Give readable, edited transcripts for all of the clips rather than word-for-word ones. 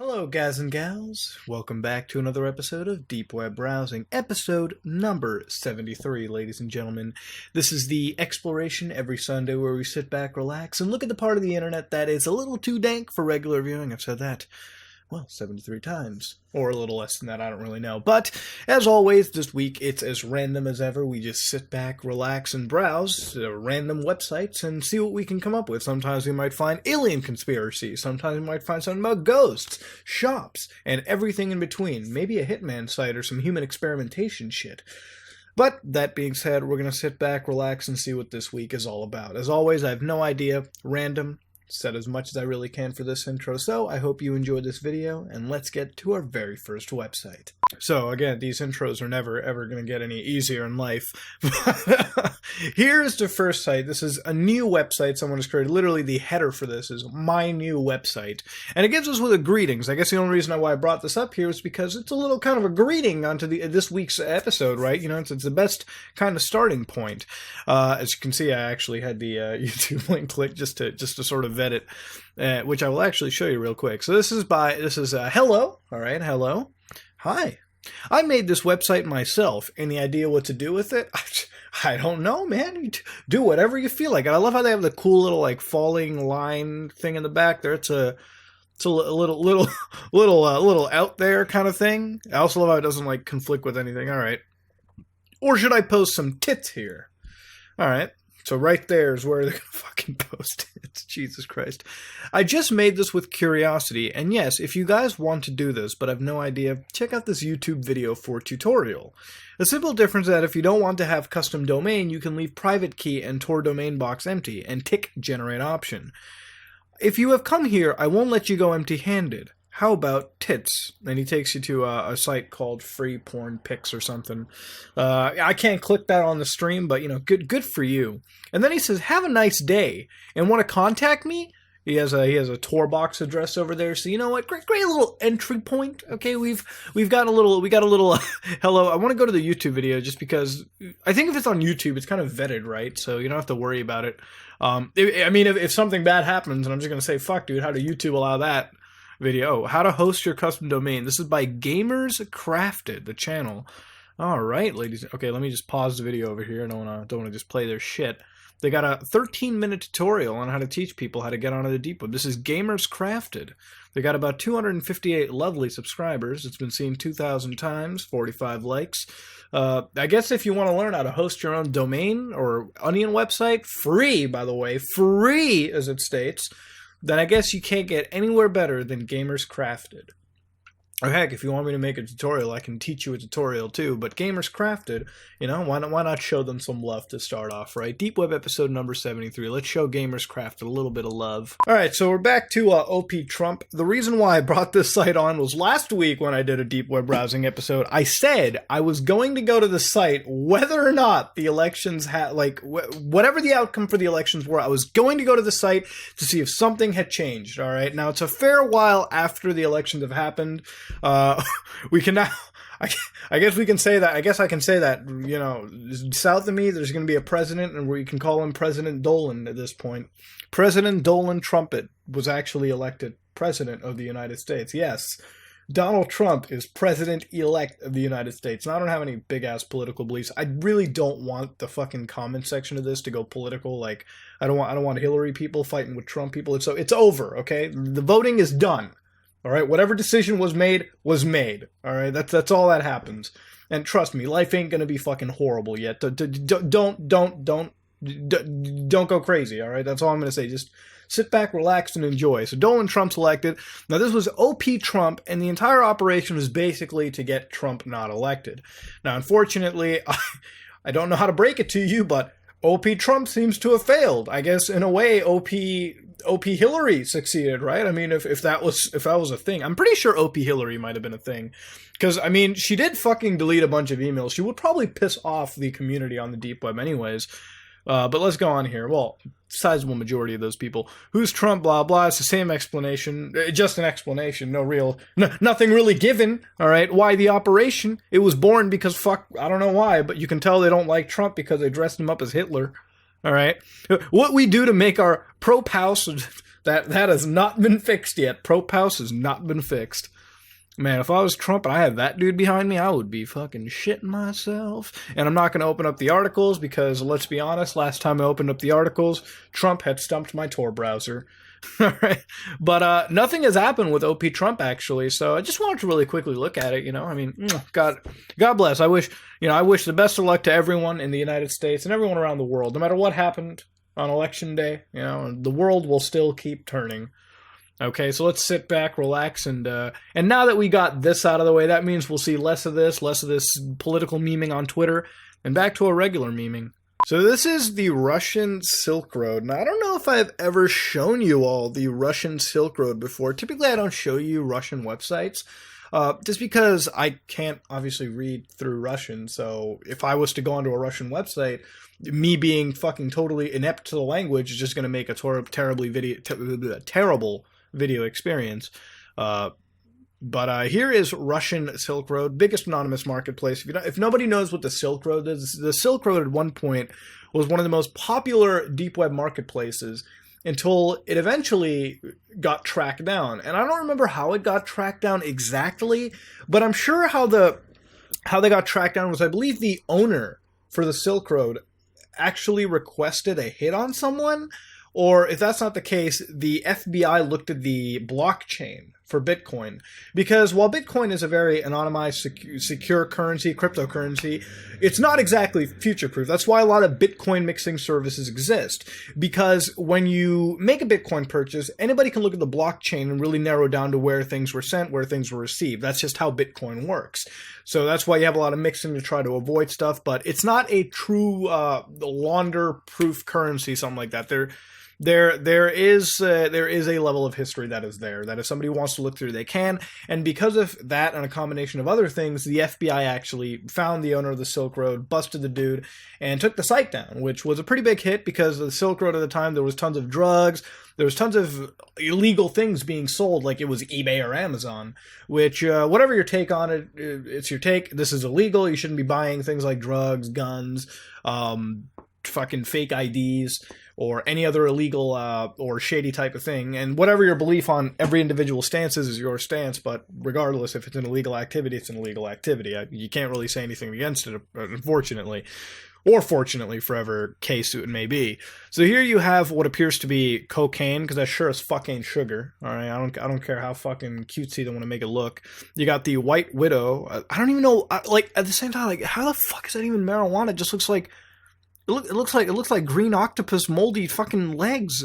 Hello, guys and gals. Welcome back to another episode of Deep Web Browsing, episode number 73, ladies and gentlemen. This is the exploration every Sunday where we sit back, relax, and look at the part of the internet that is a little too dank for regular viewing. I've said that, well, 73 times. Or a little less than that, I don't really know. But, as always, this week it's as random as ever. We just sit back, relax, and browse random websites and see what we can come up with. Sometimes we might find alien conspiracy. Sometimes we might find something about ghosts, shops, and everything in between. Maybe a hitman site or some human experimentation shit. But, that being said, we're going to sit back, relax, and see what this week is all about. As always, I have no idea. Random. Said as much as I really can for this intro, so I hope you enjoyed this video, and let's get to our very first website. So, again, these intros are never, ever going to get any easier in life. Here's the first site. This is a new website someone has created. Literally, the header for this is my new website. And it gives us with a greetings. I guess the only reason why I brought this up here is because it's a little kind of a greeting onto this week's episode, right? You know, it's the best kind of starting point. As you can see, I actually had the YouTube link clicked just to sort of vet it, which I will actually show you real quick. So this is hello, all right, hello, hi. I made this website myself. Any idea what to do with it? I don't know, man. You do whatever you feel like. And I love how they have the cool little like falling line thing in the back there. It's a little out there kind of thing. I also love how it doesn't like conflict with anything. All right. Or should I post some tits here? All right. So right there is where they're going to fucking post it. Jesus Christ. I just made this with curiosity, and yes, if you guys want to do this but have no idea, check out this YouTube video for tutorial. The simple difference is that if you don't want to have custom domain, you can leave private key and Tor domain box empty, and tick generate option. If you have come here, I won't let you go empty-handed. How about tits? And he takes you to a site called Free Porn Pics or something. I can't click that on the stream, but, you know, good for you. And then he says, have a nice day. And want to contact me? He has a Tor box address over there. So you know what? Great little entry point. Okay, we got a little hello. I want to go to the YouTube video just because I think if it's on YouTube, it's kind of vetted, right? So you don't have to worry about it. If something bad happens, and I'm just gonna say, fuck, dude, how do YouTube allow that? Video. How to host your custom domain. This is by Gamers Crafted, the channel. All right, ladies. Okay, let me just pause the video over here. I don't want to just play their shit. They got a 13-minute tutorial on how to teach people how to get onto the deep web. This is Gamers Crafted. They got about 258 lovely subscribers. It's been seen 2,000 times, 45 likes. I guess if you want to learn how to host your own domain or onion website, free, by the way, free as it states, then I guess you can't get anywhere better than Gamers Crafted. Or heck, if you want me to make a tutorial, I can teach you a tutorial too, but Gamers Crafted, you know, why not show them some love to start off, right? Deep Web episode number 73. Let's show Gamers Crafted a little bit of love. Alright, so we're back to OP Trump. The reason why I brought this site on was last week when I did a Deep Web Browsing episode, I said I was going to go to the site whether or not the elections had, like, whatever the outcome for the elections were, I was going to go to the site to see if something had changed, alright? Now, it's a fair while after the elections have happened. We can now, I guess we can say that, I guess I can say that, you know, south of me, there's going to be a president, and we can call him President Dolan at this point. President Dolan Trumpet was actually elected president of the United States. Yes, Donald Trump is president-elect of the United States. And I don't have any big-ass political beliefs. I really don't want the fucking comment section of this to go political. Like, I don't want Hillary people fighting with Trump people. It's over, okay? The voting is done. All right, whatever decision was made was made. All right, that's all that happens. And trust me, life ain't gonna be fucking horrible yet. Don't go crazy. All right, that's all I'm gonna say. Just sit back, relax, and enjoy. So Donald Trump's elected. Now this was OP Trump, and the entire operation was basically to get Trump not elected. Now, unfortunately, I don't know how to break it to you, but OP Trump seems to have failed. I guess in a way, OP Hillary succeeded, right? I mean, if that was a thing, I'm pretty sure OP Hillary might have been a thing, because I mean, she did fucking delete a bunch of emails. She would probably piss off the community on the deep web, anyways. But let's go on here. Well, sizable majority of those people. Who's Trump? Blah blah. It's the same explanation, just an explanation. Nothing really given. All right. Why the operation? It was born because fuck, I don't know why, but you can tell they don't like Trump because they dressed him up as Hitler. All right. What we do to make our prop house, that has not been fixed yet. Prop house has not been fixed. Man, if I was Trump and I had that dude behind me, I would be fucking shitting myself. And I'm not going to open up the articles because, let's be honest, last time I opened up the articles, Trump had stumped my Tor browser. All right. But nothing has happened with OP Trump, actually, so I just wanted to really quickly look at it, I mean, God bless. I wish the best of luck to everyone in the United States and everyone around the world. No matter what happened on Election Day, the world will still keep turning. Okay, so let's sit back, relax, and now that we got this out of the way, that means we'll see less of this political memeing on Twitter, and back to a regular memeing. So this is the Russian Silk Road. Now, I don't know if I've ever shown you all the Russian Silk Road before. Typically, I don't show you Russian websites, just because I can't obviously read through Russian, so if I was to go onto a Russian website, me being fucking totally inept to the language is just going to make a terrible video experience. But here is Russian Silk Road, biggest anonymous marketplace. If nobody knows what the Silk Road is, the Silk Road at one point was one of the most popular deep web marketplaces until it eventually got tracked down. And I don't remember how it got tracked down exactly, but I'm sure how they got tracked down was, I believe the owner for the Silk Road actually requested a hit on someone. Or if that's not the case, the FBI looked at the blockchain for Bitcoin. Because while Bitcoin is a very anonymized, secure currency, cryptocurrency, it's not exactly future-proof. That's why a lot of Bitcoin mixing services exist. Because when you make a Bitcoin purchase, anybody can look at the blockchain and really narrow down to where things were sent, where things were received. That's just how Bitcoin works. So that's why you have a lot of mixing to try to avoid stuff. But it's not a true launder-proof currency, something like that. There is a level of history that is there, that if somebody wants to look through, they can. And because of that and a combination of other things, the FBI actually found the owner of the Silk Road, busted the dude, and took the site down, which was a pretty big hit because of the Silk Road at the time. There was tons of drugs. There was tons of illegal things being sold, like it was eBay or Amazon, which, whatever your take on it, it's your take. This is illegal. You shouldn't be buying things like drugs, guns, fucking fake IDs, or any other illegal or shady type of thing. And whatever your belief on every individual stance is your stance, but regardless, if it's an illegal activity, it's an illegal activity. You can't really say anything against it, unfortunately. Or fortunately, for whatever case it may be. So here you have what appears to be cocaine, because that sure as fuck ain't sugar. All right, I don't care how fucking cutesy they want to make it look. You got the White Widow. I don't even know. Like at the same time, like how the fuck is that even marijuana? It just looks like it looks like green octopus moldy fucking legs.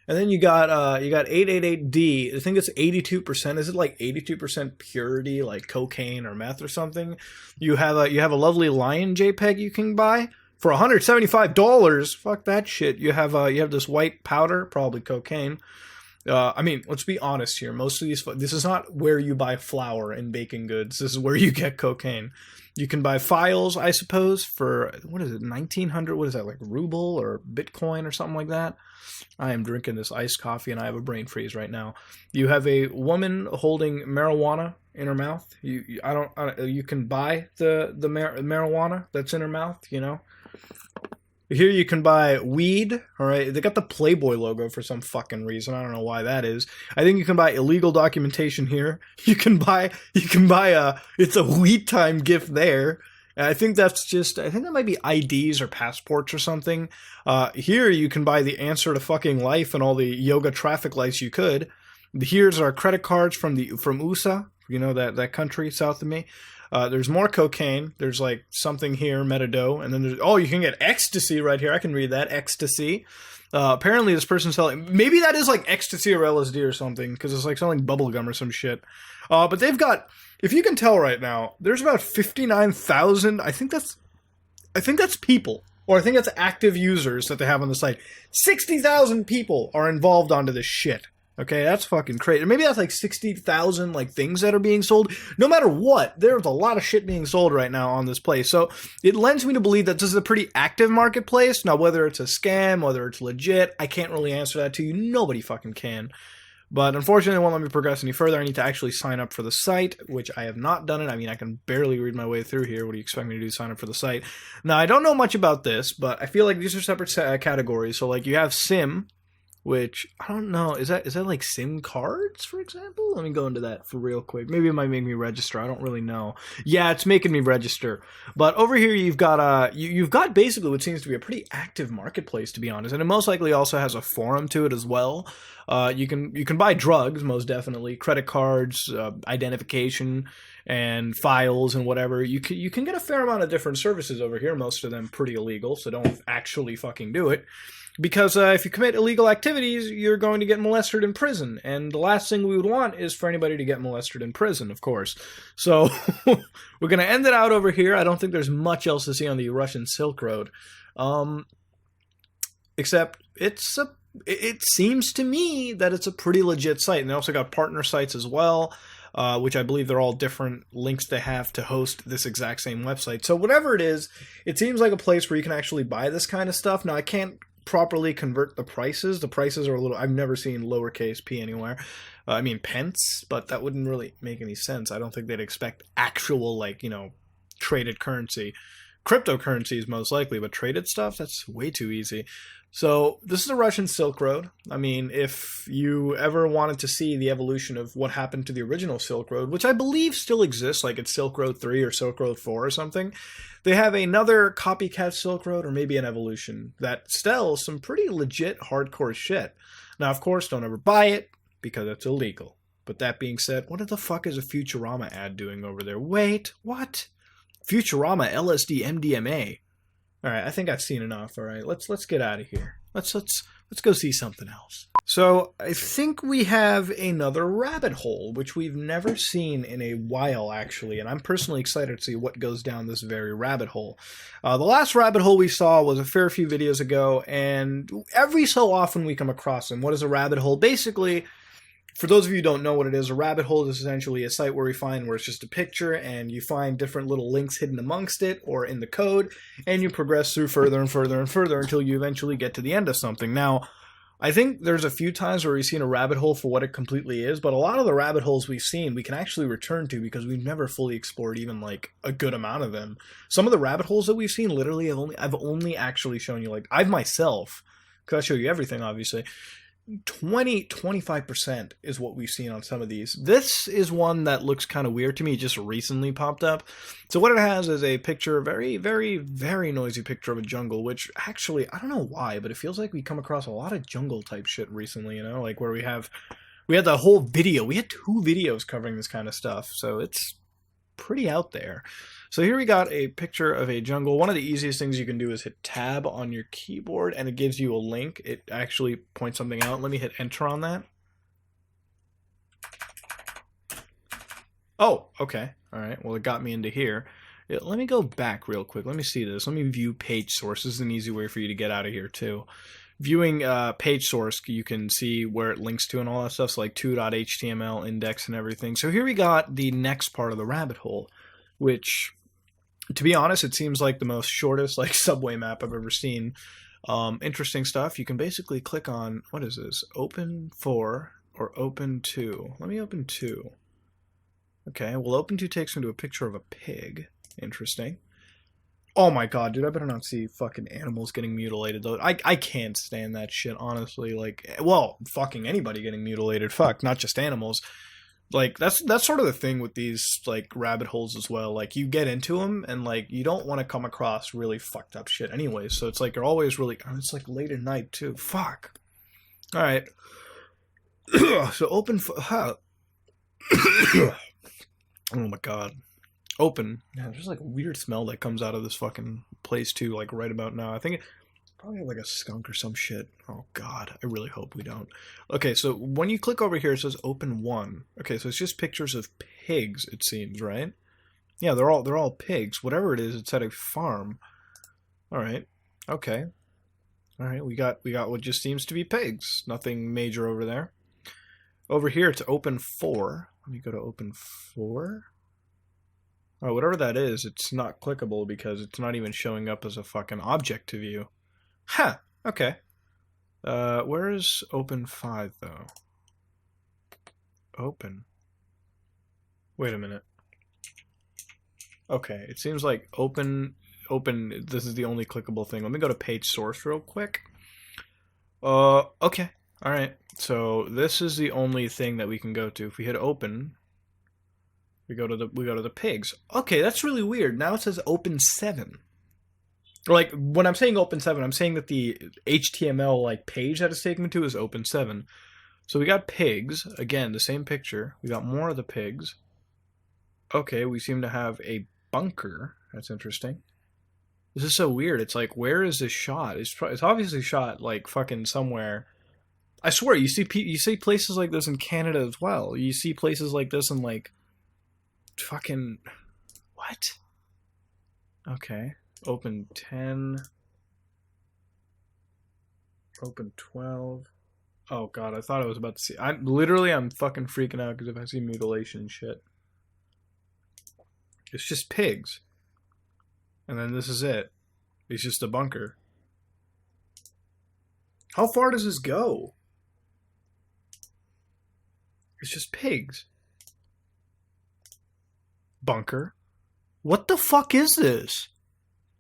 And then you got 888D. I think it's 82%. Is it like 82% purity, like cocaine or meth or something? You have a lovely lion JPEG you can buy for $175. Fuck that shit. You have this white powder, probably cocaine. I mean, let's be honest here. Most of this is not where you buy flour and baking goods. This is where you get cocaine. You can buy files, I suppose, for, what is it, 1,900? What is that, like ruble or Bitcoin or something like that? I am drinking this iced coffee and I have a brain freeze right now. You have a woman holding marijuana in her mouth. You can buy the marijuana that's in her mouth, Here you can buy weed, all right? They got the Playboy logo for some fucking reason. I don't know why that is. I think you can buy illegal documentation here. You can buy it's a weed time gift there. And I think that might be IDs or passports or something. Here you can buy the answer to fucking life and all the yoga traffic lights you could. Here's our credit cards from USA, that country south of me. There's more cocaine. There's like something here, Metado, and then you can get ecstasy right here. I can read that, ecstasy. Apparently this person's selling, maybe that is like ecstasy or LSD or something, because it's like selling bubblegum or some shit. But they've got, if you can tell right now, there's about 59,000. I think that's people, or I think that's active users that they have on the site. 60,000 people are involved onto this shit. Okay, that's fucking crazy. Maybe that's like 60,000 like things that are being sold. No matter what, there's a lot of shit being sold right now on this place. So it lends me to believe that this is a pretty active marketplace. Now, whether it's a scam, whether it's legit, I can't really answer that to you. Nobody fucking can. But unfortunately, it won't let me progress any further. I need to actually sign up for the site, which I have not done it. I mean, I can barely read my way through here. What do you expect me to do? Sign up for the site. Now, I don't know much about this, but I feel like these are separate categories. So, like, you have Sim, which, I don't know, is that like SIM cards, for example? Let me go into that for real quick. Maybe it might make me register. I don't really know. Yeah, it's making me register. But over here, you've got you've got basically what seems to be a pretty active marketplace, to be honest. And it most likely also has a forum to it as well. You can buy drugs, most definitely, credit cards, identification, and files and whatever. You can get a fair amount of different services over here. Most of them pretty illegal, so don't actually fucking do it. Because if you commit illegal activities, you're going to get molested in prison. And the last thing we would want is for anybody to get molested in prison, of course. So we're going to end it out over here. I don't think there's much else to see on the Russian Silk Road. Except it seems to me that it's a pretty legit site. And they also got partner sites as well, which I believe they're all different links they have to host this exact same website. So whatever it is, it seems like a place where you can actually buy this kind of stuff. Now, I can't properly convert the prices. The prices are a little... I've never seen lowercase p anywhere. I mean, pence, but that wouldn't really make any sense. I don't think they'd expect actual, like, you know, traded currency. Cryptocurrency is most likely, but traded stuff, that's way too easy. So this is the Russian Silk Road. I mean, if you ever wanted to see the evolution of what happened to the original Silk Road, which I believe still exists, like it's Silk Road 3 or Silk Road 4 or something, they have another copycat Silk Road, or maybe an evolution, that sells some pretty legit hardcore shit. Now, of course, don't ever buy it, because it's illegal. But that being said, what the fuck is a Futurama ad doing over there? Wait, what? Futurama, LSD, MDMA. Alright, I think I've seen enough, alright? Let's get out of here. Let's go see something else. So, I think we have another rabbit hole, which we've never seen in a while, actually, and I'm personally excited to see what goes down this very rabbit hole. The last rabbit hole we saw was a fair few videos ago, and every so often we come across them. What is a rabbit hole? Basically, for those of you who don't know what it is, a rabbit hole is essentially a site where it's just a picture, and you find different little links hidden amongst it, or in the code, and you progress through further and further and further until you eventually get to the end of something. Now, I think there's a few times where we've seen a rabbit hole for what it completely is, but a lot of the rabbit holes we've seen we can actually return to because we've never fully explored even, like, a good amount of them. Some of the rabbit holes that we've seen, literally, I've only actually shown you, like, I've myself, because I show you everything, obviously, 25% is what we've seen on some of these. This is one that looks kind of weird to me. It just recently popped up. So what it has is a picture, very, very, very noisy picture of a jungle, which actually, I don't know why, but it feels like we come across a lot of jungle type shit recently, you know, like where we had the whole video. We had 2 videos covering this kind of stuff. So it's pretty out there. So here we got a picture of a jungle. One of the easiest things you can do is hit tab on your keyboard and it gives you a link. It actually points something out. Let me hit enter on that. Oh, okay. All right. Well, it got me into here. Let me go back real quick. Let me see this. Let me view page source. This is an easy way for you to get out of here too. Viewing page source, you can see where it links to and all that stuff. So like 2.html index and everything. So here we got the next part of the rabbit hole, which, to be honest, it seems like the most shortest like subway map I've ever seen. Interesting stuff. You can basically click on, what is this? Open 4 or open 2. Let me open 2. Okay, well, open 2 takes me to a picture of a pig. Interesting. Oh my god, dude, I better not see fucking animals getting mutilated, though. I can't stand that shit, honestly. Like, well, fucking anybody getting mutilated. Fuck, not just animals. Like, that's sort of the thing with these, like, rabbit holes as well. Like, you get into them, and, like, you don't want to come across really fucked up shit anyway. So it's like, you're always really... it's, like, late at night, too. Fuck. Alright. So, open... oh, my god. Open. Yeah, there's, like, a weird smell that comes out of this fucking place, too, like, right about now. I think it... probably like a skunk or some shit. Oh god, I really hope we don't. Okay, so when you click over here, it says open 1. Okay, so it's just pictures of pigs, it seems, right? Yeah, they're all pigs. Whatever it is, it's at a farm. Alright. Okay. Alright, we got what just seems to be pigs. Nothing major over there. Over here, it's open 4. Let me go to open 4. Oh, whatever that is, it's not clickable because it's not even showing up as a fucking object to view. Huh, okay. Where is open 5, though? Open. Wait a minute. Okay, it seems like open, this is the only clickable thing. Let me go to page source real quick. Okay. Alright, so this is the only thing that we can go to. If we hit open, we go to the pigs. Okay, that's really weird. Now it says open 7. Like, when I'm saying open 7, I'm saying that the HTML like page that it's taking me to is open 7. So we got pigs, again, the same picture. We got more of the pigs. Okay, we seem to have a bunker. That's interesting. This is so weird. It's like, where is this shot? It's obviously shot like fucking somewhere. I swear, you see places like this in Canada as well. You see places like this in like fucking what? Okay, open 10, open 12. Oh god, I thought I was about to see. I'm fucking freaking out because if I see mutilation and shit, it's just pigs. And then this is it. It's just a bunker. How far does this go? It's just pigs. Bunker. What the fuck is this?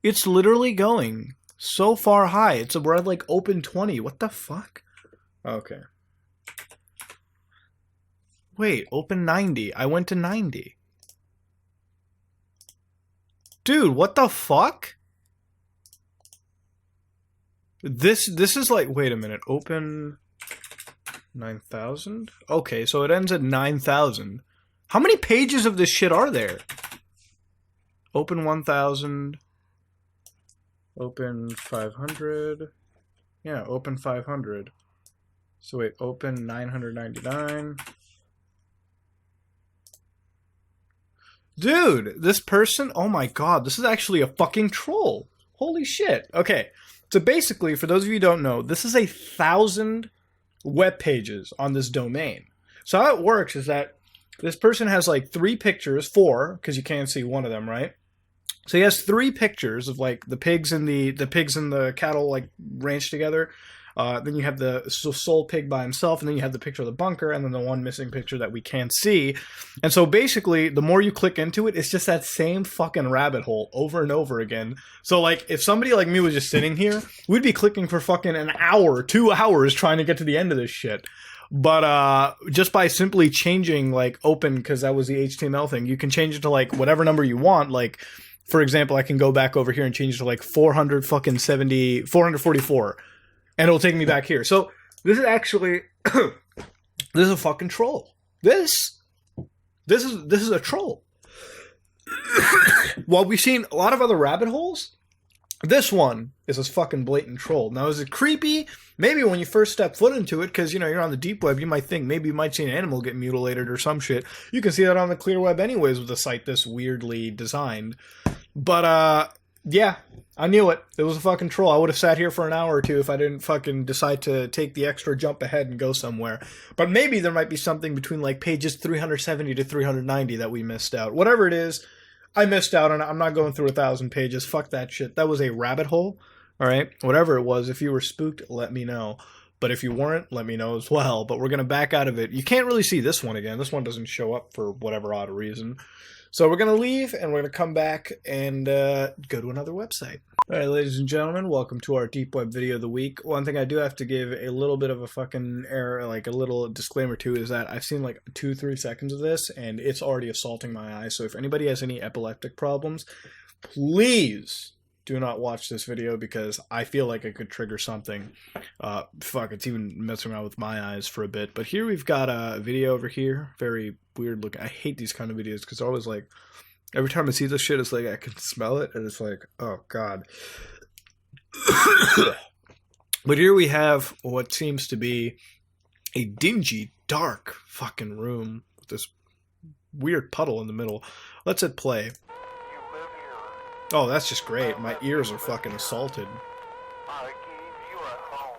It's literally going so far high. We're at like open 20. What the fuck? Okay. Wait, open 90. I went to 90. Dude, what the fuck? This is like, wait a minute, open 9,000? Okay, so it ends at 9,000. How many pages of this shit are there? Open 1,000. Open 500. Yeah, open 500. So wait, open 999. Dude, this person, oh my god, this is actually a fucking troll. Holy shit. Okay, so basically, for those of you who don't know, this is 1,000 web pages on this domain. So how it works is that this person has like 3 pictures, 4, because you can't see one of them, right? So he has 3 pictures of like the pigs and the pigs and the cattle like ranched together. Then you have the sole pig by himself, and then you have the picture of the bunker, and then the one missing picture that we can't see. And so basically, the more you click into it, it's just that same fucking rabbit hole over and over again. So like, if somebody like me was just sitting here, we'd be clicking for fucking an hour, 2 hours trying to get to the end of this shit. But just by simply changing like open, because that was the HTML thing, you can change it to like whatever number you want. Like, for example, I can go back over here and change it to like 444. And it'll take me back here. So this is actually this is a fucking troll. This is a troll. While we've seen a lot of other rabbit holes, this one is a fucking blatant troll. Now, is it creepy? Maybe when you first step foot into it, because, you know, you're on the deep web, you might think maybe you might see an animal get mutilated or some shit. You can see that on the clear web anyways with a site this weirdly designed. But, yeah, I knew it. It was a fucking troll. I would have sat here for an hour or two if I didn't fucking decide to take the extra jump ahead and go somewhere. But maybe there might be something between, like, pages 370 to 390 that we missed out. Whatever it is, I missed out on it. I'm not going through 1,000 pages. Fuck that shit. That was a rabbit hole. All right? Whatever it was, if you were spooked, let me know. But if you weren't, let me know as well. But we're going to back out of it. You can't really see this one again. This one doesn't show up for whatever odd reason. So we're going to leave, and we're going to come back and go to another website. All right, ladies and gentlemen, welcome to our Deep Web video of the week. One thing I do have to give a little bit of a fucking error, like a little disclaimer to, is that I've seen like 2-3 seconds of this, and it's already assaulting my eyes. So if anybody has any epileptic problems, please do not watch this video, because I feel like it could trigger something. Fuck, it's even messing around with my eyes for a bit. But here we've got a video over here. Very weird looking. I hate these kind of videos because they're always like, every time I see this shit, it's like I can smell it, and it's like, oh god. But here we have what seems to be a dingy, dark fucking room with this weird puddle in the middle. Let's hit play. Oh, that's just great. My ears are fucking assaulted. I gave you a home.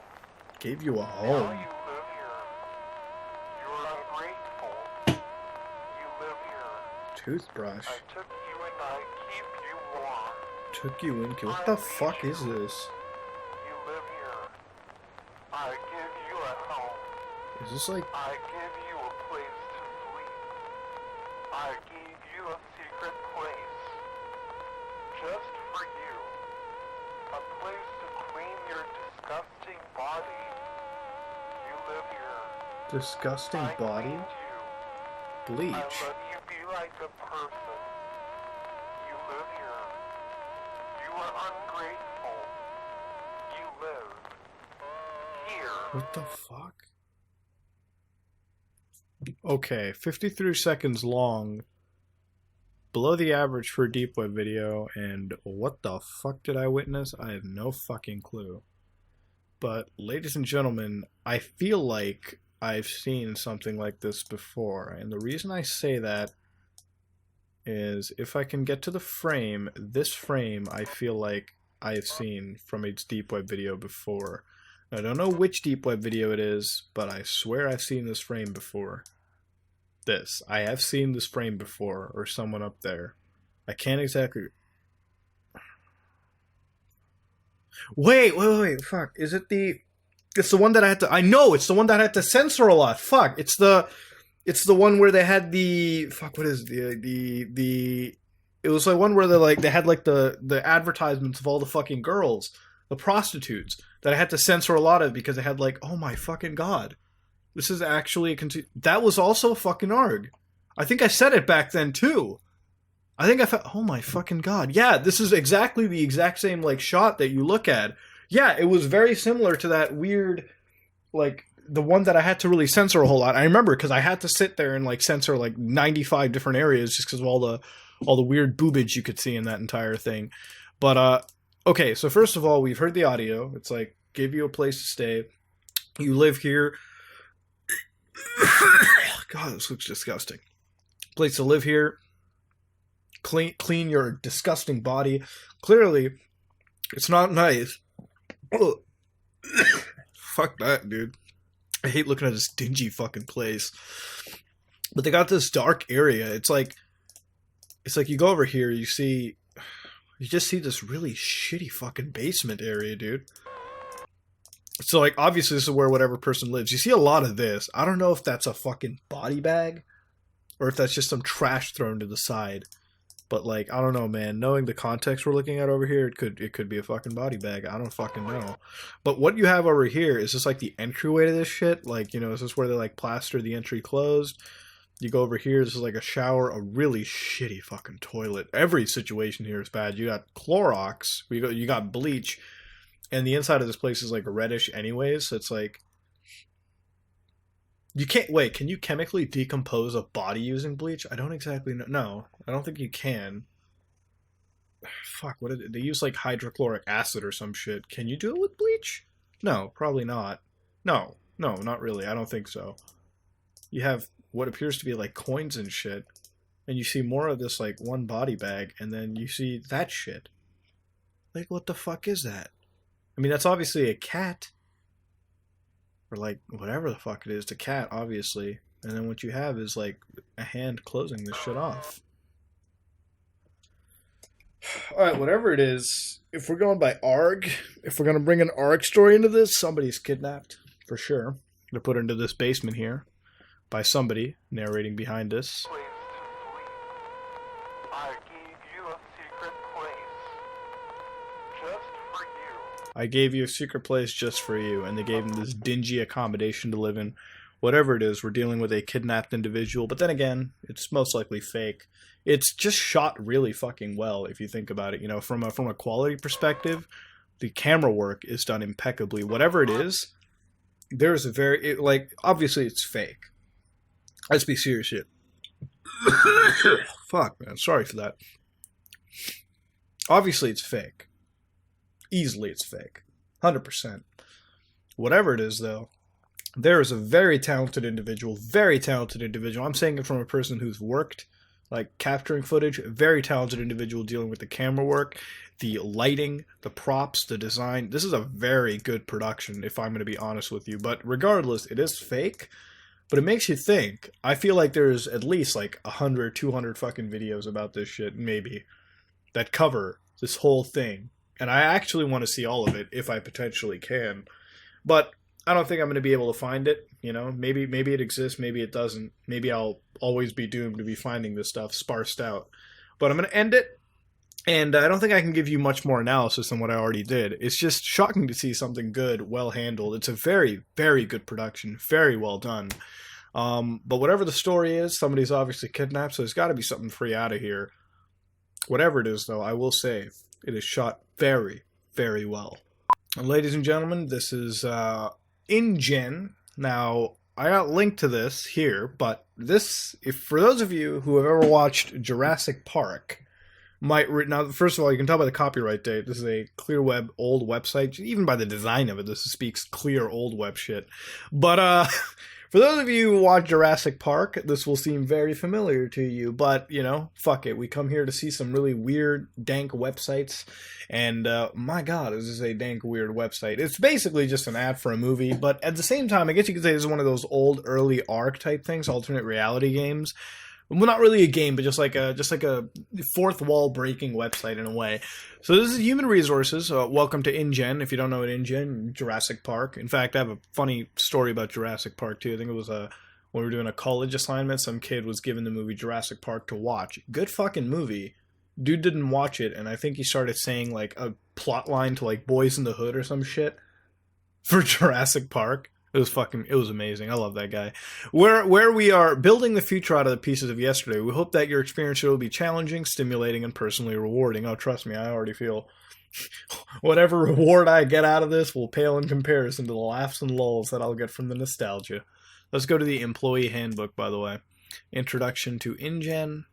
Gave you a Now home. you live here. You're ungrateful. You live here. Toothbrush. I took you and I keep you warm. Took you in. What the fuck is this? You live here. I give you a home. Is this like... I give you a place to you a secret place. Just for you. A place to clean your disgusting body. You live here. Disgusting I body? cleaned you. Bleach. I let you be like a person. You live here. You are ungrateful. You live here. What the fuck? Okay, 53 seconds long. Below the average for a deep web video, and what the fuck did I witness? I have no fucking clue. But, ladies and gentlemen, I feel like I've seen something like this before, and the reason I say that is if I can get to the frame, this frame I feel like I have seen from a deep web video before. I don't know which deep web video it is, but I swear I've seen this frame before. I have seen this frame before, or someone up there. I can't exactly... Wait, fuck. Is it the... It's the one that I had to... I know, it's the one that I had to censor a lot. Fuck, it's the one where they had the... Fuck, what is the... It was like one where they had like the advertisements of all the fucking girls, the prostitutes, that I had to censor a lot of because they had like, oh my fucking god. This is actually a that was also a fucking ARG. I think I said it back then too. I think I felt, oh my fucking god. Yeah, this is exactly the exact same like shot that you look at. Yeah, it was very similar to that weird, like, the one that I had to really censor a whole lot. I remember because I had to sit there and like censor like 95 different areas just because of all the weird boobage you could see in that entire thing. But okay, so first of all, we've heard the audio. It's like, give you a place to stay. You live here. God, this looks disgusting. Place to live here. Clean your disgusting body. Clearly, it's not nice. Fuck that, dude. I hate looking at this dingy fucking place. But they got this dark area. It's like you go over here, you just see this really shitty fucking basement area, dude. So, like, obviously this is where whatever person lives. You see a lot of this. I don't know if that's a fucking body bag or if that's just some trash thrown to the side. But, like, I don't know, man. Knowing the context we're looking at over here, it could be a fucking body bag. I don't fucking know. But what you have over here is just, like, the entryway to this shit. Like, you know, is this where they, like, plaster the entry closed? You go over here, this is, like, a shower, a really shitty fucking toilet. Every situation here is bad. You got Clorox, you got bleach, and the inside of this place is, like, reddish anyways, so it's, like... You can't... Wait, can you chemically decompose a body using bleach? I don't exactly know. No, I don't think you can. Fuck, what did it... They use, like, hydrochloric acid or some shit. Can you do it with bleach? No, probably not. No, not really. I don't think so. You have what appears to be, like, coins and shit, and you see more of this, like, one body bag, and then you see that shit. Like, what the fuck is that? I mean, that's obviously a cat. Or, like, whatever the fuck it is. It's a cat, obviously. And then what you have is, like, a hand closing this shit off. Alright, whatever it is, if we're going by ARG, if we're going to bring an ARG story into this, somebody's kidnapped. For sure. They're put into this basement here. By somebody narrating behind us. Place to sleep. I gave you a secret place. Just for you. I gave you a secret place just for you, and they gave him this dingy accommodation to live in. Whatever it is, we're dealing with a kidnapped individual, but then again, it's most likely fake. It's just shot really fucking well, if you think about it. You know, from a quality perspective, the camera work is done impeccably. Whatever it is, there's a very... like, obviously it's fake. Let's be serious here. Fuck, man. Sorry for that. Obviously, it's fake. Easily, it's fake. 100%. Whatever it is, though, there is a very talented individual. Very talented individual. I'm saying it from a person who's worked, like, capturing footage. A very talented individual dealing with the camera work, the lighting, the props, the design. This is a very good production, if I'm going to be honest with you. But regardless, it is fake. But it makes you think. I feel like there's at least like 100, 200 fucking videos about this shit, maybe, that cover this whole thing. And I actually want to see all of it, if I potentially can. But I don't think I'm going to be able to find it. You know, maybe it exists, maybe it doesn't. Maybe I'll always be doomed to be finding this stuff sparsed out. But I'm going to end it. And I don't think I can give you much more analysis than what I already did. It's just shocking to see something good, well handled. It's a very, very good production. Very well done. But whatever the story is, somebody's obviously kidnapped, so there's got to be something free out of here. Whatever it is, though, I will say, it is shot very, very well. And ladies and gentlemen, this is InGen. Now, I got linked to this here, but this, if for those of you who have ever watched Jurassic Park, now, first of all, you can tell by the copyright date, this is a clear web old website. Even by the design of it, this speaks clear old web shit. But for those of you who watch Jurassic Park, this will seem very familiar to you. But, you know, fuck it. We come here to see some really weird, dank websites. And, my god, this is a dank, weird website. It's basically just an ad for a movie. But at the same time, I guess you could say this is one of those old, early ARC type things, alternate reality games. Well, not really a game, but just like a fourth wall breaking website in a way. So this is Human Resources. Welcome to InGen. If you don't know what InGen, Jurassic Park. In fact, I have a funny story about Jurassic Park too. I think it was when we were doing a college assignment, some kid was given the movie Jurassic Park to watch. Good fucking movie. Dude didn't watch it, and I think he started saying like a plot line to like Boys in the Hood or some shit for Jurassic Park. It was amazing. I love that guy. Where we are building the future out of the pieces of yesterday, we hope that your experience here will be challenging, stimulating, and personally rewarding. Oh, trust me, I already feel whatever reward I get out of this will pale in comparison to the laughs and lulls that I'll get from the nostalgia. Let's go to the Employee Handbook, by the way. Introduction to InGen.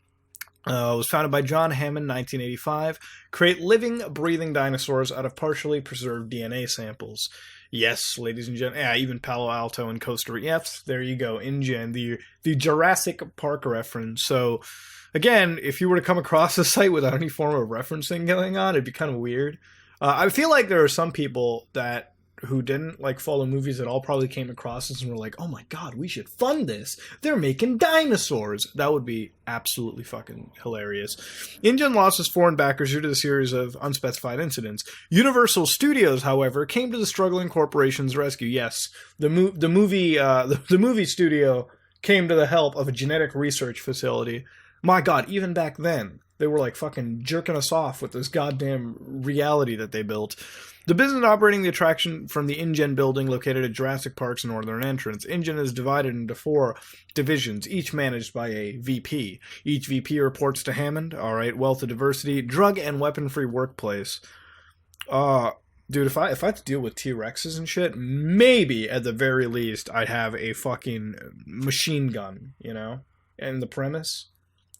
Was founded by John Hammond, 1985. Create living, breathing dinosaurs out of partially preserved DNA samples. Yes, ladies and gentlemen. Yeah, even Palo Alto and Costa Rica. Yes, there you go. InGen, the Jurassic Park reference. So, again, if you were to come across a site without any form of referencing going on, it'd be kind of weird. I feel like there are some people who didn't like follow movies at all probably came across this and were like, oh my god, we should fund this. They're making dinosaurs. That would be absolutely fucking hilarious. InGen lost its foreign backers due to the series of unspecified incidents. Universal Studios, however, came to the struggling corporation's rescue. Yes, the movie studio came to the help of a genetic research facility. My god, even back then, they were like fucking jerking us off with this goddamn reality that they built. The business operating the attraction from the InGen building located at Jurassic Park's northern entrance. InGen is divided into 4 divisions, each managed by a VP. Each VP reports to Hammond. Alright, wealth of diversity, drug and weapon-free workplace. Dude, if I had to deal with T-Rexes and shit, maybe, at the very least, I'd have a fucking machine gun, you know? And the premise.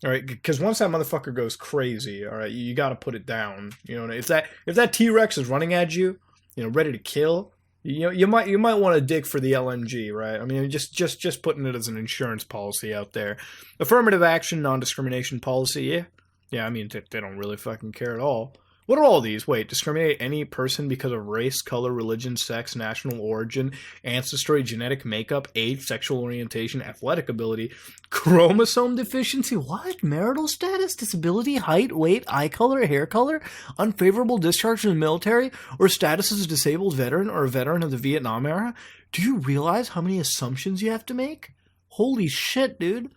All right, because once that motherfucker goes crazy, all right, you got to put it down. You know, if that T-Rex is running at you, you know, ready to kill, you might want to dig for the LMG, right? I mean, just putting it as an insurance policy out there. Affirmative action, non-discrimination policy, yeah. I mean, they don't really fucking care at all. What are all these? Wait, discriminate any person because of race, color, religion, sex, national origin, ancestry, genetic makeup, age, sexual orientation, athletic ability, chromosome deficiency, what? Marital status, disability, height, weight, eye color, hair color, unfavorable discharge from the military, or status as a disabled veteran or a veteran of the Vietnam era? Do you realize how many assumptions you have to make? Holy shit, dude.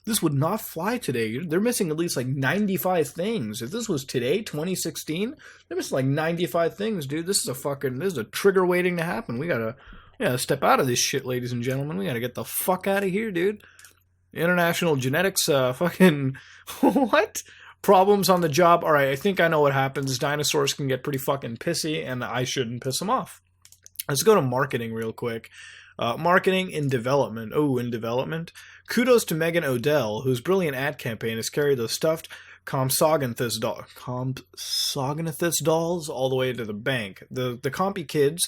This would not fly today. They're missing at least like 95 things. If this was today, 2016, they're missing like 95 things, dude. This is a trigger waiting to happen. We gotta step out of this shit, ladies and gentlemen. We gotta get the fuck out of here, dude. International genetics, fucking, what? Problems on the job. Alright, I think I know what happens. Dinosaurs can get pretty fucking pissy, and I shouldn't piss them off. Let's go to marketing real quick. Marketing in development. Oh, in development. Kudos to Megan Odell, whose brilliant ad campaign has carried the stuffed Compsognathus dolls all the way to the bank. The Compy kids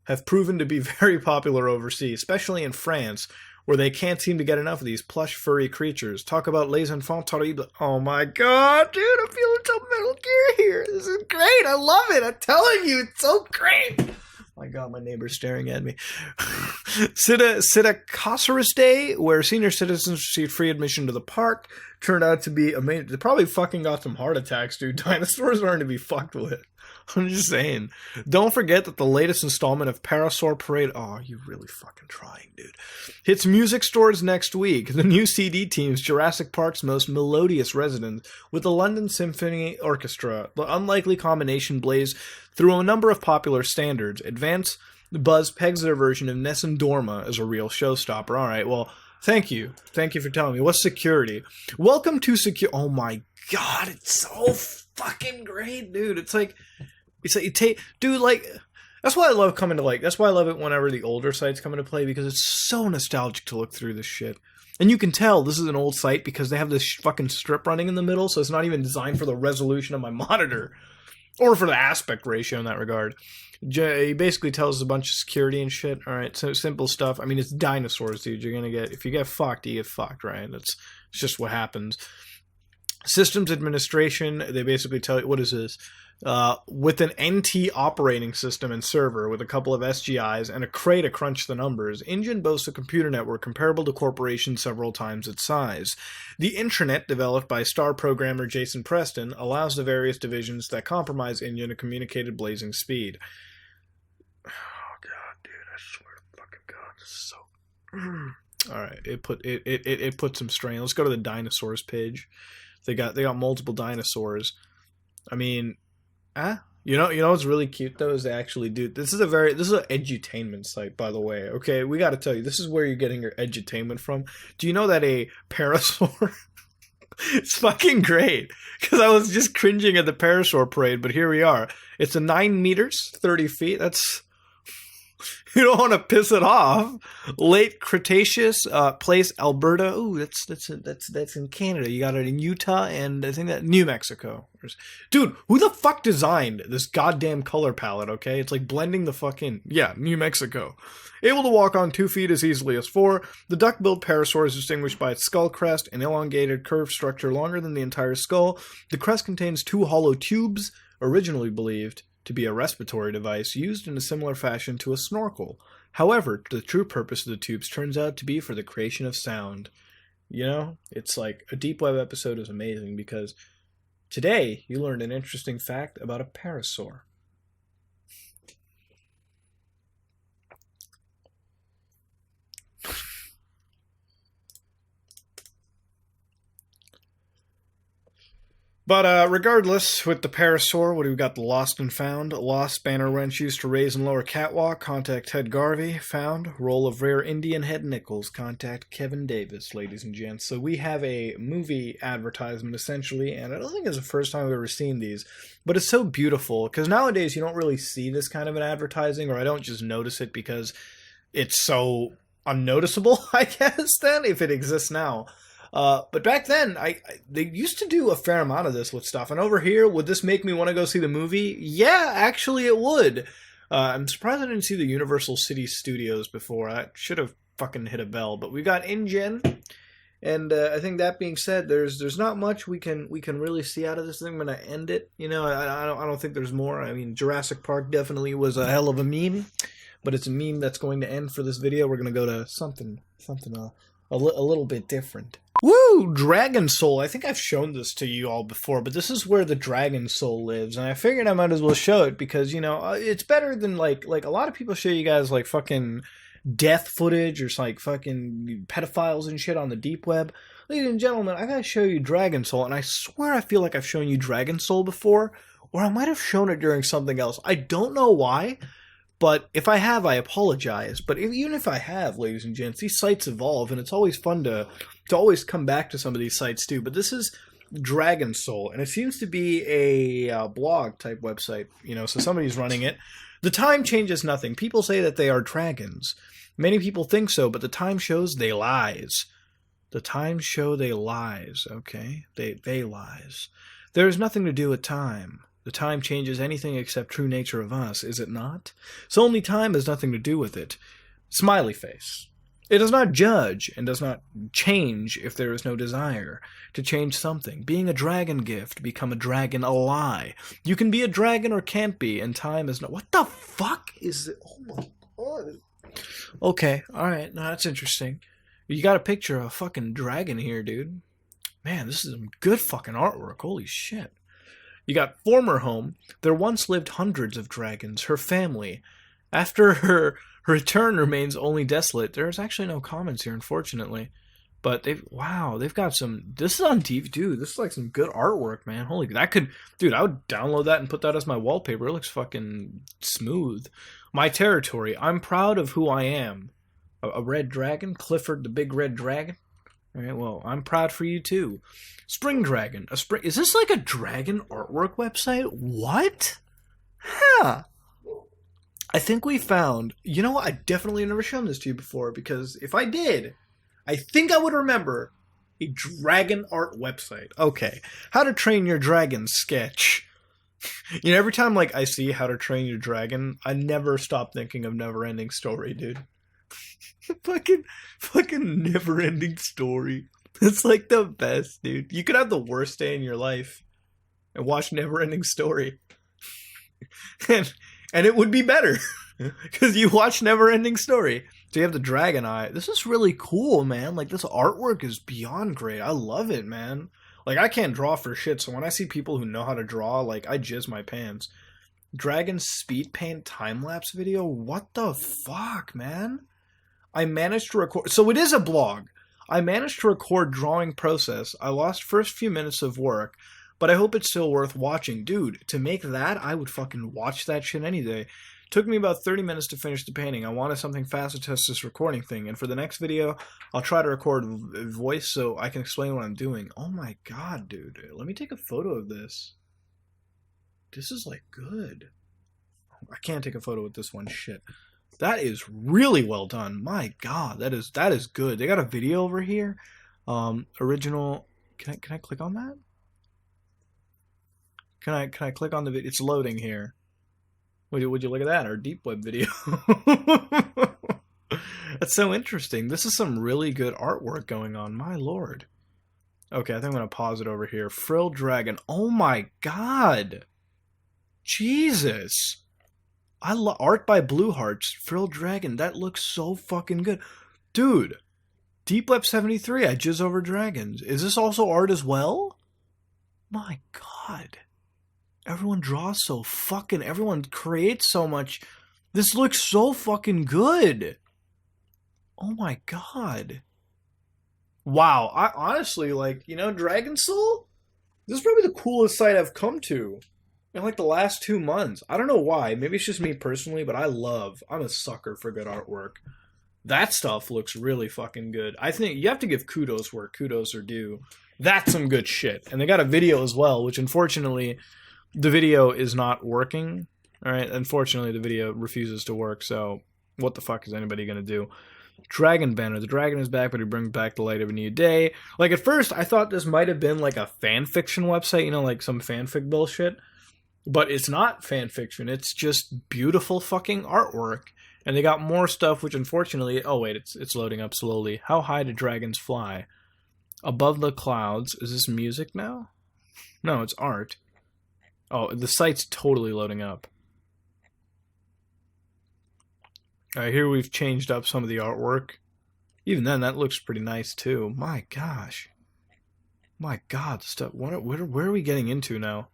have proven to be very popular overseas, especially in France, where they can't seem to get enough of these plush, furry creatures. Talk about les enfants terribles. Oh my god, dude, I'm feeling so Metal Gear here. This is great. I love it. I'm telling you, it's so great. My god, my neighbor's staring at me. Sidakasaris Day, where senior citizens received free admission to the park, turned out to be amazing. They probably fucking got some heart attacks, dude. Dinosaurs aren't to be fucked with. I'm just saying. Don't forget that the latest installment of Parasaur Parade, oh, you really fucking trying, dude, hits music stores next week. The new CD teams Jurassic Park's most melodious residents with the London Symphony Orchestra. The unlikely combination blaze through a number of popular standards. Advance Buzz pegs their version of Nessun Dorma as a real showstopper. All right, well, thank you. Thank you for telling me. What's security? Welcome to secure. Oh my god, it's so fucking great, dude. It's like you take, dude, like, that's why I love coming to, like, that's why I love it whenever the older sites come into play, because it's so nostalgic to look through this shit. And you can tell this is an old site because they have this fucking strip running in the middle, so it's not even designed for the resolution of my monitor. Or for the aspect ratio in that regard. He basically tells us a bunch of security and shit. Alright, so simple stuff. I mean, it's dinosaurs, dude. You're gonna get, if you get fucked, you get fucked, right? It's just what happens. Systems administration, they basically tell you, what is this? With an NT operating system and server with a couple of SGIs and a Cray to crunch the numbers, Engine boasts a computer network comparable to corporations several times its size. The intranet, developed by star programmer Jason Preston, allows the various divisions that comprise Engine to communicate at blazing speed. Oh god, dude, I swear to fucking god, this is so... Alright, it put some strain. Let's go to the dinosaurs page. They got multiple dinosaurs. I mean, you know what's really cute though is they actually do. This is an edutainment site, by the way. Okay, we got to tell you, this is where you're getting your edutainment from. Do you know that a parasaur? It's fucking great because I was just cringing at the Parasaur Parade, but here we are. It's a 9 meters, 30 feet. That's, you don't want to piss it off. Late Cretaceous, place Alberta. Ooh, that's in Canada. You got it in Utah and I think that New Mexico. Dude, who the fuck designed this goddamn color palette? Okay, it's like blending the fucking New Mexico. Able to walk on 2 feet as easily as 4. The duck-billed parasaur is distinguished by its skull crest, an elongated curved structure longer than the entire skull. The crest contains 2 hollow tubes, originally believed to be a respiratory device used in a similar fashion to a snorkel. However, the true purpose of the tubes turns out to be for the creation of sound. You know, it's like a Deep Web episode is amazing because today you learned an interesting fact about a parasaur. But regardless, with the parasaur, what do we got? The lost and found. Lost spanner wrench used to raise and lower catwalk. Contact Ted Garvey. Found roll of rare Indian head nickels. Contact Kevin Davis, ladies and gents. So we have a movie advertisement essentially, and I don't think it's the first time I've ever seen these, but it's so beautiful because nowadays you don't really see this kind of an advertising, or I don't just notice it because it's so unnoticeable, I guess, then, if it exists now. But back then, they used to do a fair amount of this with stuff. And over here, would this make me want to go see the movie? Yeah, actually it would. I'm surprised I didn't see the Universal City Studios before. I should have fucking hit a bell. But we got InGen. And I think that being said, there's not much we can really see out of this thing. I'm going to end it. You know, I don't think there's more. I mean, Jurassic Park definitely was a hell of a meme. But it's a meme that's going to end for this video. We're going to go to something a little bit different. Woo! Dragon Soul. I think I've shown this to you all before, but this is where the Dragon Soul lives, and I figured I might as well show it because, you know, it's better than, like a lot of people show you guys, like, fucking death footage or, like, fucking pedophiles and shit on the deep web. Ladies and gentlemen, I gotta show you Dragon Soul, and I swear I feel like I've shown you Dragon Soul before, or I might have shown it during something else. I don't know why. But if I have, I apologize. But even if I have, ladies and gents, these sites evolve, and it's always fun to always come back to some of these sites too. But this is Dragon Soul, and it seems to be a blog-type website, you know, so somebody's running it. The time changes nothing. People say that they are dragons. Many people think so, but the time shows they lies. The times show they lies, okay? They lies. There is nothing to do with time. The time changes anything except true nature of us, is it not? So only time has nothing to do with it. Smiley face. It does not judge and does not change if there is no desire to change something. Being a dragon gift, become a dragon a lie. You can be a dragon or can't be, and time is not... What the fuck is it? Oh my god. Okay, alright, now that's interesting. You got a picture of a fucking dragon here, dude. Man, this is some good fucking artwork, holy shit. You got former home. There once lived hundreds of dragons. Her family. After her return remains only desolate. There's actually no comments here, unfortunately. But they've got some. This is on TV, dude. This is like some good artwork, man. Holy, dude. I would download that and put that as my wallpaper. It looks fucking smooth. My territory. I'm proud of who I am. A red dragon, Clifford the big red dragon. All right, well, I'm proud for you too. Spring dragon. Is this like a dragon artwork website? What? Huh. I think we found. You know what? I definitely never shown this to you before because if I did, I think I would remember a dragon art website. Okay, how to train your dragon sketch. You know, every time like I see how to train your dragon, I never stop thinking of Neverending Story, dude. fucking Neverending Story. It's like the best, dude. You could have the worst day in your life and watch Neverending Story, and it would be better because you watch Neverending Story. So you have the dragon eye. This is really cool, man. Like, this artwork is beyond great. I love it, man. Like, I can't draw for shit, so when I see people who know how to draw, like, I jizz my pants. Dragon speed paint time-lapse video? What the fuck, man? I managed to record... So it is a blog. I managed to record drawing process. I lost first few minutes of work, but I hope it's still worth watching. Dude, to make that, I would fucking watch that shit any day. Took me about 30 minutes to finish the painting. I wanted something fast to test this recording thing. And for the next video, I'll try to record voice so I can explain what I'm doing. Oh my god, dude. Let me take a photo of this. This is like good. I can't take a photo with this one. Shit. That is really well done. My god, that is good. They got a video over here. Original. Can I click on that? Can I click on the video? It's loading here. Would you look at that? Our deep web video. That's so interesting. This is some really good artwork going on. My lord. Okay, I think I'm going to pause it over here. Frill Dragon. Oh my god. Jesus. I love art by Blue Hearts. Frill Dragon. That looks so fucking good. Dude. Deep Web 73. I jizz over dragons. Is this also art as well? My god. Everyone draws so fucking... Everyone creates so much. This looks so fucking good. Oh my god. Wow. I honestly, like, you know, Dragon Soul? This is probably the coolest site I've come to in, like, the last 2 months. I don't know why. Maybe it's just me personally, but I'm a sucker for good artwork. That stuff looks really fucking good. I think you have to give kudos where kudos are due. That's some good shit. And they got a video as well, which unfortunately... The video is not working. Alright, unfortunately the video refuses to work, so what the fuck is anybody gonna do? Dragon Banner. The dragon is back, but he brings back the light of a new day. Like, at first, I thought this might have been like a fanfiction website, you know, like some fanfic bullshit. But it's not fanfiction, it's just beautiful fucking artwork. And they got more stuff, which unfortunately... Oh wait, it's loading up slowly. How high do dragons fly? Above the clouds. Is this music now? No, it's art. Oh, the site's totally loading up. Alright, here we've changed up some of the artwork. Even then, that looks pretty nice too. My gosh. My god, stuff. Where are we getting into now?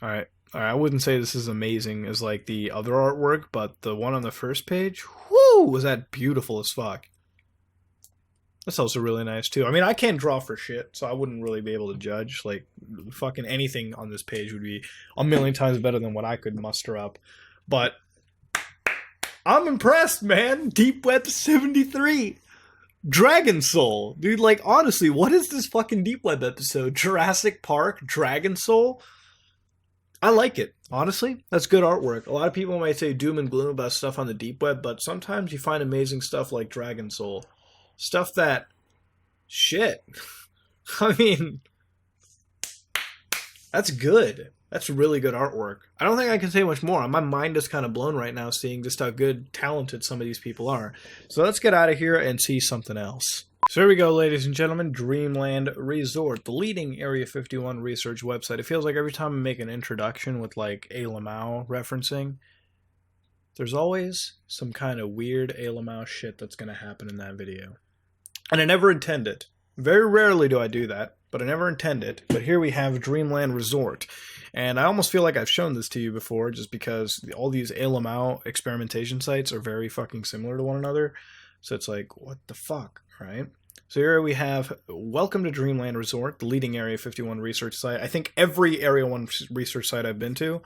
Alright, I wouldn't say this is amazing as like the other artwork, but the one on the first page, whoo, was that beautiful as fuck. That's also really nice, too. I mean, I can't draw for shit, so I wouldn't really be able to judge. Like, fucking anything on this page would be a million times better than what I could muster up. But I'm impressed, man. Deep Web 73. Dragon Soul. Dude, like, honestly, what is this fucking Deep Web episode? Jurassic Park? Dragon Soul? I like it. Honestly, that's good artwork. A lot of people might say doom and gloom about stuff on the Deep Web, but sometimes you find amazing stuff like Dragon Soul. Stuff that... Shit. I mean... That's good. That's really good artwork. I don't think I can say much more. My mind is kind of blown right now seeing just how good, talented some of these people are. So let's get out of here and see something else. So here we go, ladies and gentlemen. Dreamland Resort, the leading Area 51 research website. It feels like every time I make an introduction with, like, A. Lamau referencing, there's always some kind of weird A. Lamau shit that's going to happen in that video. And I never intend it. Very rarely do I do that. but I never intend it. But here we have Dreamland Resort. And I almost feel like I've shown this to you before, just because all these ALML experimentation sites are very fucking similar to one another. So it's like, what the fuck, right? So here we have, welcome to Dreamland Resort, the leading Area 51 research site. I think every Area 1 research site I've been to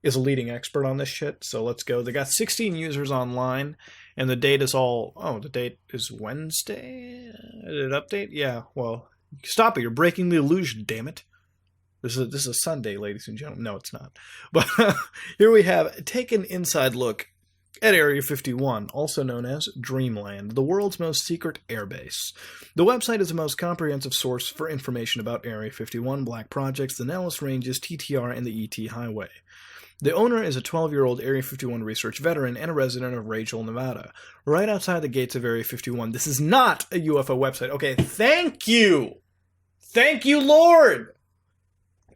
is a leading expert on this shit. So let's go. They got 16 users online, and the date is all, the date is Wednesday? Did it update? Yeah, well, stop it. You're breaking the illusion, damn it. This is a Sunday, ladies and gentlemen. No, it's not. But here we have, take an inside look at Area 51, also known as Dreamland, the world's most secret airbase. The website is the most comprehensive source for information about Area 51, Black Projects, the Nellis Ranges, TTR, and the ET Highway. The owner is a 12-year-old Area 51 research veteran and a resident of Rachel, Nevada, right outside the gates of Area 51. This is not a UFO website. Okay, thank you! Thank you, Lord!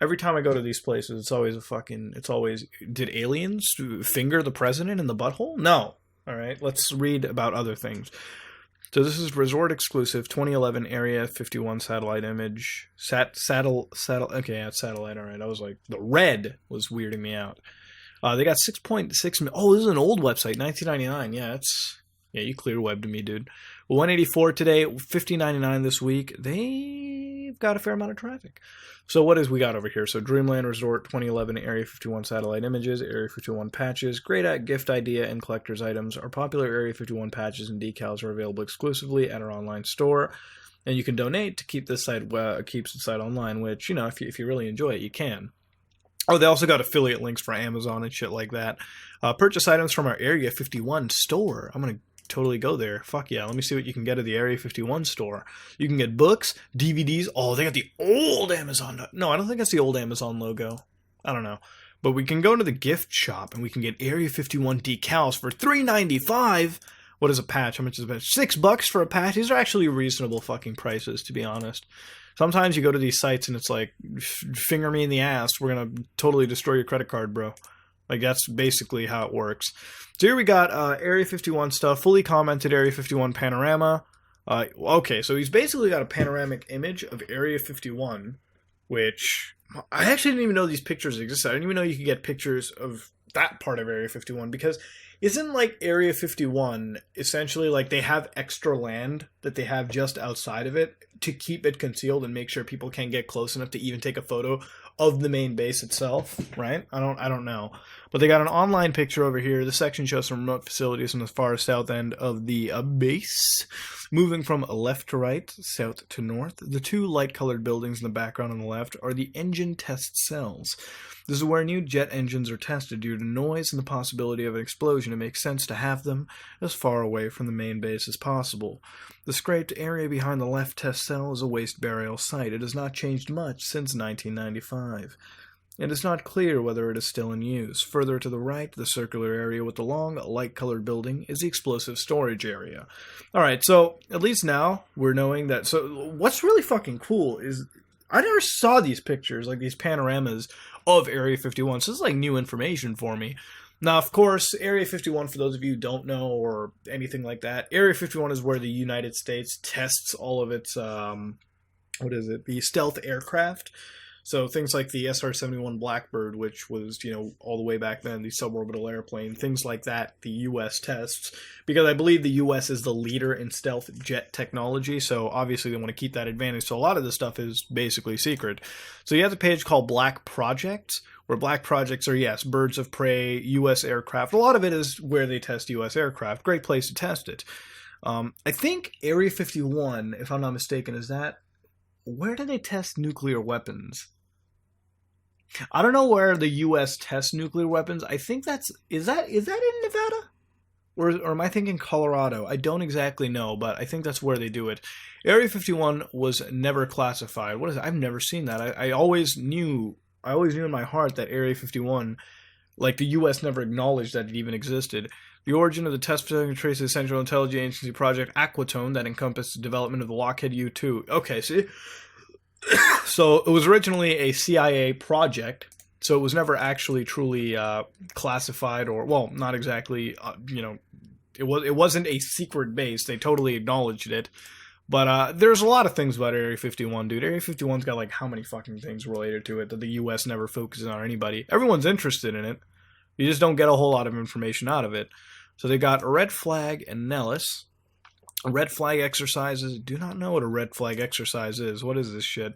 Every time I go to these places, it's always, did aliens finger the president in the butthole? No. All right, let's read about other things. So this is resort exclusive 2011 Area 51 satellite image. Okay, yeah, it's satellite. All right, I was like, the red was weirding me out. They got 6.6 million. Oh, this is an old website, 1999. Yeah, you clear web to me, dude. 184 today, 50.99 this week. They've got a fair amount of traffic. So what is we got over here? So Dreamland Resort 2011 Area 51 satellite images, Area 51 patches, great at gift idea and collector's items. Our popular Area 51 patches and decals are available exclusively at our online store. And you can donate to keep this site keeps the site online, which, you know, if you really enjoy it, you can. Oh, they also got affiliate links for Amazon and shit like that. Purchase items from our Area 51 store. I'm going to totally go there. Fuck yeah. Let me see what you can get at the Area 51 store. You can get books, DVDs. Oh, they got the old Amazon. No, I don't think that's the old Amazon logo. I don't know. But we can go to the gift shop and we can get Area 51 decals for $3.95. What is a patch? How much is a patch? $6 for a patch? These are actually reasonable fucking prices, to be honest. Sometimes you go to these sites and it's like, finger me in the ass. We're going to totally destroy your credit card, bro. Like, that's basically how it works. So here we got Area 51 stuff, fully commented Area 51 panorama. Okay, so he's basically got a panoramic image of Area 51, which I actually didn't even know these pictures existed. I didn't even know you could get pictures of that part of Area 51, because isn't, like, Area 51 essentially, like, they have extra land that they have just outside of it to keep it concealed and make sure people can't get close enough to even take a photo of the main base itself, right? I don't know. But they got an online picture over here. This section shows some remote facilities on the far south end of the base. Moving from left to right, south to north, the two light-colored buildings in the background on the left are the engine test cells. This is where new jet engines are tested due to noise and the possibility of an explosion. It makes sense to have them as far away from the main base as possible. The scraped area behind the left test cell is a waste burial site. It has not changed much since 1995. It is not clear whether it is still in use. Further to the right, the circular area with the long, light-colored building is the explosive storage area. Alright, so at least now we're knowing that. So what's really fucking cool is I never saw these pictures, like these panoramas of Area 51, so this is like new information for me. Now, of course, Area 51, for those of you who don't know or anything like that, Area 51 is where the United States tests all of its, the stealth aircraft. So things like the SR-71 Blackbird, which was, all the way back then, the suborbital airplane, things like that, the U.S. tests. Because I believe the U.S. is the leader in stealth jet technology, so obviously they want to keep that advantage. So a lot of this stuff is basically secret. So you have a page called Black Projects, where Black Projects are, yes, birds of prey, U.S. aircraft. A lot of it is where they test U.S. aircraft. Great place to test it. I think Area 51, if I'm not mistaken, is that... Where do they test nuclear weapons? I don't know where the U.S. tests nuclear weapons. I think is that in Nevada? Or am I thinking Colorado? I don't exactly know, but I think that's where they do it. Area 51 was never classified. What is it? I've never seen that. I always knew in my heart that Area 51, like the U.S. never acknowledged that it even existed. The origin of the test facility traces the Central Intelligence Agency project Aquatone that encompassed the development of the Lockheed U-2. Okay, see? So it was originally a CIA project, so it was never actually truly classified, or, well, not exactly, it wasn't a secret base. They totally acknowledged it, But there's a lot of things about Area 51, dude. Area 51's got like how many fucking things related to it that the U.S. never focuses on, or anybody. Everyone's interested in it. You just don't get a whole lot of information out of it. So they got a red flag and Nellis. Red flag exercises. Do not know what a red flag exercise is. What is this shit?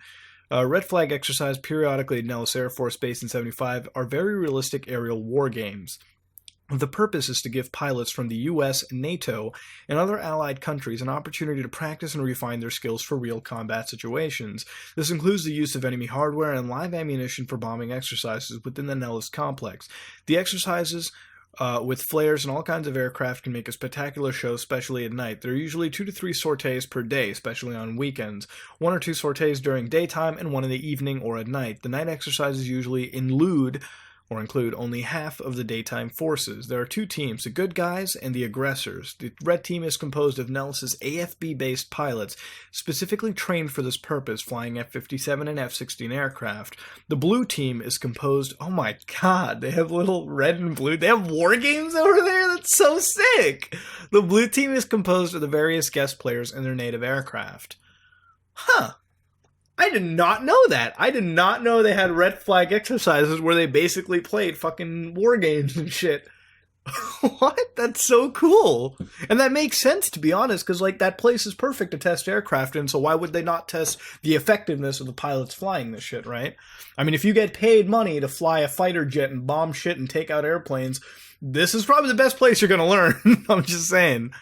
Red flag exercise periodically at Nellis Air Force Base in 75 are very realistic aerial war games. The purpose is to give pilots from the US, NATO, and other allied countries an opportunity to practice and refine their skills for real combat situations. This includes the use of enemy hardware and live ammunition for bombing exercises within the Nellis complex. The exercises with flares and all kinds of aircraft can make a spectacular show, especially at night. There are usually 2 to 3 sorties per day, especially on weekends. 1 or 2 sorties during daytime and 1 in the evening or at night. The night exercises usually include only half of the daytime forces. There are 2 teams, the good guys and the aggressors. The red team is composed of Nellis' AFB-based pilots, specifically trained for this purpose, flying F-57 and F-16 aircraft. The blue team is composed, oh my god, they have little red and blue, they have war games over there? That's so sick! The blue team is composed of the various guest players and their native aircraft. Huh. I did not know that. I did not know they had red flag exercises where they basically played fucking war games and shit. What? That's so cool. And that makes sense, to be honest, because like that place is perfect to test aircraft in, so why would they not test the effectiveness of the pilots flying this shit, right? I mean, if you get paid money to fly a fighter jet and bomb shit and take out airplanes, this is probably the best place you're going to learn. I'm just saying.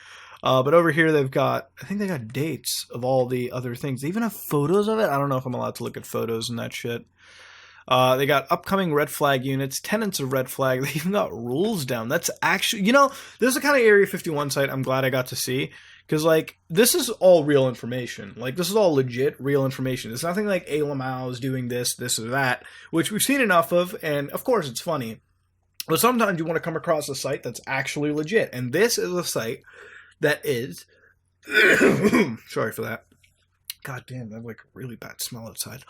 But over here they've got, I think they got dates of all the other things. They even have photos of it. I don't know if I'm allowed to look at photos and that shit. They got upcoming red flag units, tenants of red flag. They even got rules down. That's actually, you know, this is the kind of Area 51 site I'm glad I got to see. Because, like, this is all real information. Like, this is all legit real information. It's nothing like Lamau is doing this or that, which we've seen enough of, and of course it's funny. But sometimes you want to come across a site that's actually legit. And this is a site that is, sorry for that. God damn, I have like a really bad smell outside.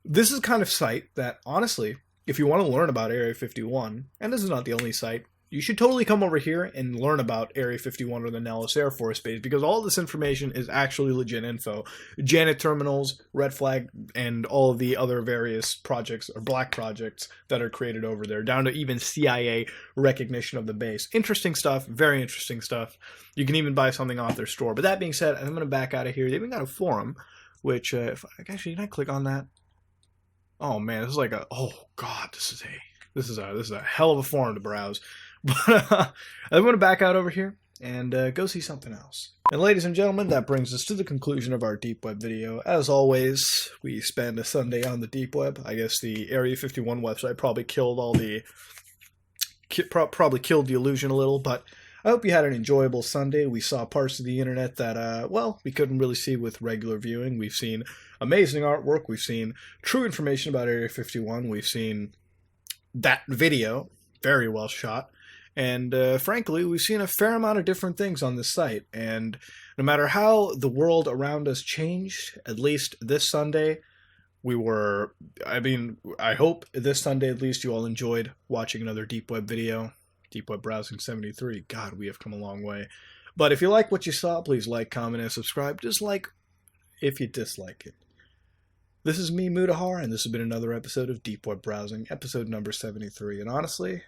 This is the kind of site that, honestly, if you want to learn about Area 51, and this is not the only site, you should totally come over here and learn about Area 51 or the Nellis Air Force Base, because all this information is actually legit info. Janet terminals, red flag, and all of the other various projects, or black projects, that are created over there, down to even CIA recognition of the base. Interesting stuff, very interesting stuff. You can even buy something off their store. But that being said, I'm going to back out of here. They even got a forum, which, actually, can I click on that? Oh man, this is like oh god, this is a hell of a forum to browse. But I'm going to back out over here and go see something else. And ladies and gentlemen, that brings us to the conclusion of our Deep Web video. As always, we spend a Sunday on the Deep Web. I guess the Area 51 website probably killed probably killed the illusion a little, but I hope you had an enjoyable Sunday. We saw parts of the internet that, well, we couldn't really see with regular viewing. We've seen amazing artwork. We've seen true information about Area 51. We've seen that video, very well shot. And frankly, we've seen a fair amount of different things on this site. And no matter how the world around us changed, at least this Sunday, I hope this Sunday at least you all enjoyed watching another Deep Web video. Deep Web Browsing 73. God, we have come a long way. But if you like what you saw, please like, comment, and subscribe. Dislike if you dislike it. This is me, Mudahar, and this has been another episode of Deep Web Browsing, episode number 73. And honestly,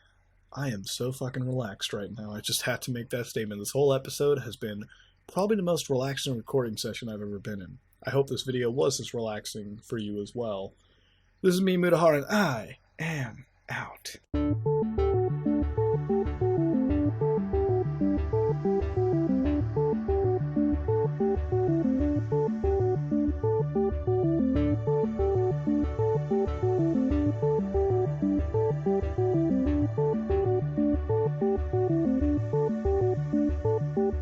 I am so fucking relaxed right now. I just had to make that statement. This whole episode has been probably the most relaxing recording session I've ever been in. I hope this video was as relaxing for you as well. This is me, Mudahar, and I am out.